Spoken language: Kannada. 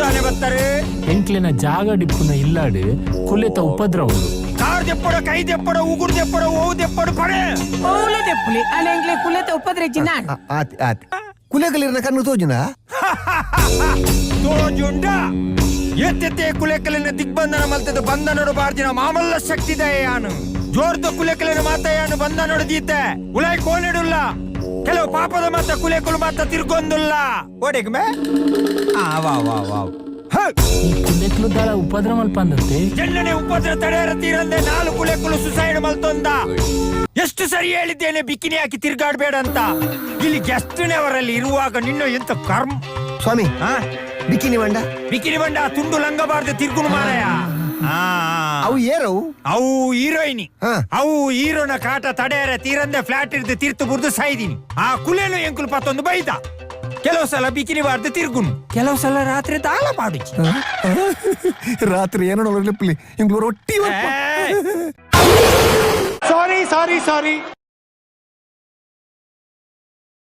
ಸಾನೆ ಬರ್ತಾರೆ ಎಂಕ್ಲೆನ ಜಾಗ ಡಿಪ್ಪುನ ಇಲ್ಲಾಡು ಕುಲೆತ ಉಪದ್ರ ಉಂಡು. ಕಾರ್ ದೆಪ್ಪಡ ಕೈ ದೆಪ್ಪಡ ಉಗುರು ದೆಪ್ಪಡ ಓವು ದೆಪ್ಪಡು ಪಡೆ ಓಲೆ ದೆಪ್ಪುಲಿ ಅಲ್ಲ ಎಂಕ್ಲೆ ಕುಲೆತ ಉಪದ್ರ ಜಿನ ಆತಿ ಆತಿ ಕುಲೆಕಲಿರ್ನ ಕಣ್ಣು ತೋಜುನ ತೋಜುಂಡ ಎತ್ತೆತ್ತೆ ಕುಲೆಕಲಿನ ದಿಗ್ಬಂಧನ ಮಲ್ತದ ಬಂಧನಡು ಬಾರ್ಜಿನ ಮಾಮಲ್ಲ ಶಕ್ತಿ ದಯಾನು ಜೋರ್ದ ಕುಲೆಕಲಿನ ಮಾತಯ್ಯಾನು ಬಂಧನಡು ದೀತೆ ಉಲಾಯ್ ಕೋನೆಡುಲ್ಲ ಕೆಲವು ಪಾಪದ ಮಾತ ಕುಲೆಕುಲು ಮಾತ ತಿರ್ಗೊಂದುಲ್ಲ ಓಡೆಗ್ ಮೇ ವಾ ವಾ ವಾ ಈ ಕುಲೆಕ್ಲು ದಾಳ ಉಪದ್ರ ಮಲ್ಪಂದತ್ತೆ ಜನ್ನನೆ ಉಪದ್ರ ತಡೆಯರ ತೀರಂದೆ 4 ಕುಲೆಕುಲು ಸುಸೈಡ್ ಮಲ್ತೊಂದ. ಎಷ್ಟು ಸರಿ ಹೇಳಿದ್ದೇನೆ ಬಿಕಿನಿ ಹಾಕಿ ತಿರ್ಗಾಡ್ಬೇಡ ಅಂತ. ಇಲ್ಲಿ ಗೆಸ್ಟ್ನೇ ಅವರಲ್ಲಿ ಇರುವಾಗ ನಿನ್ನ ಎಂತ ಕರ್ಮ ಸ್ವಾಮಿ ಬಿಕಿನಿ ಬಂಡ ಬಿಕಿನಿ ಬಂಡ ತುಂಡು ಲಂಗಬಾರ್ದು ತಿರ್ಗುನು ಮಾರಾಯ. ಅವು ಏರವು ಅವು ಹೀರೋಯಿನಿ ಹಾ. ಅವು ಹೀರೋನ ಕಾಟ ತಡೆಯರ ತೀರಂದೆ ಫ್ಲಾಟ್ ಇರ್ದು ತೀರ್ತು ಬುರ್ದು ಸಾಯ್ದೀನಿ. ಆ ಕುಲೇನು ಎಂಕುಲು ಪತ್ತೊಂದು ಬೈದ. ಕೆಲವು ಸಲ ಬಿಕಿನಿ ಬಾರ್ದು ತಿರ್ಗುನು, ಕೆಲವು ಸಲ ರಾತ್ರಿ ತಾಳ ಪಾಡು. ರಾತ್ರಿ ಏನೋ ಲಿಪ್ಪಲಿ ಇಂಗ್ಳೂರು ಒಟ್ಟಿ ಸಾರಿ ಸಾರಿ ಸಾರಿ